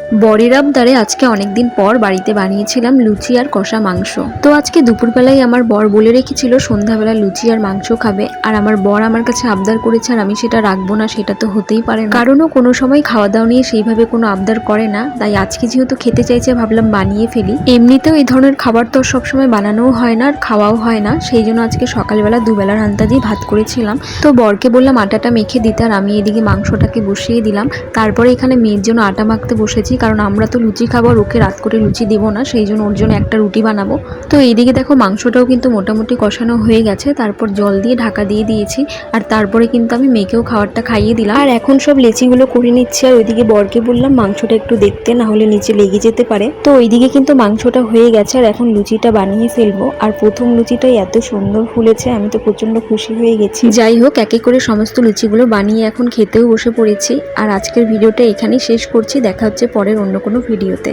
বরের আবদারে আজকে অনেকদিন পর বাড়িতে বানিয়েছিলাম লুচি আর কষা মাংস। তো আজকে দুপুরবেলায় আমার বর বলে রেখেছিল সন্ধ্যাবেলা লুচি আর মাংস খাবে, আর আমার বর আমার কাছে আবদার করেছে আর আমি সেটা রাখবো না, সেটা তো হতেই পারে না। কারণও কোনো সময় খাওয়া দাওয়া নিয়ে সেইভাবে কোনো আবদার করে না, তাই আজকে যেহেতু খেতে চাইছে ভাবলাম বানিয়ে ফেলি। এমনিতেও এই ধরনের খাবার তো সবসময় বানানোও হয় না আর খাওয়াও হয় না, সেই জন্য আজকে সকালবেলা দুবেলার আন্দাজেই ভাত করেছিলাম। তো বরকে বললাম আটাটা মেখে দিতে, আর আমি এদিকে মাংসটাকে বসিয়ে দিলাম। তারপরে এখানে মেয়ের জন্য আটা মাখতে বসেছি, কারণ আমরা তো লুচি খাবো আর ওকে রাত করে লুচি দেবো না, সেই জন্য ওর জন্য একটা রুটি বানাবো। তো এইদিকে দেখো মাংসটাও কিন্তু মোটামুটি কষানো হয়ে গেছে, তারপর জল দিয়ে ঢাকা দিয়ে দিয়েছি। আর তারপরে কিন্তু আমি মেয়েকেও খাবারটা খাইয়ে দিলাম। আর এখন সব লেচিগুলো করে নিচ্ছি, আর ওইদিকে বরকে বললাম মাংসটা একটু দেখতে, না হলে নিচে লেগে যেতে পারে। তো ওইদিকে কিন্তু মাংসটা হয়ে গেছে, আর এখন লুচিটা বানিয়ে ফেলবো। আর প্রথম লুচিটাই এত সুন্দর ফুলেছে, আমি তো প্রচন্ড খুশি হয়ে গেছি। যাই হোক, একে করে সমস্ত লুচিগুলো বানিয়ে এখন খেতেও বসে পড়েছি। আর আজকের ভিডিওটা এখানেই শেষ করছি, দেখা হচ্ছে পরের অন্য কোনো ভিডিওতে।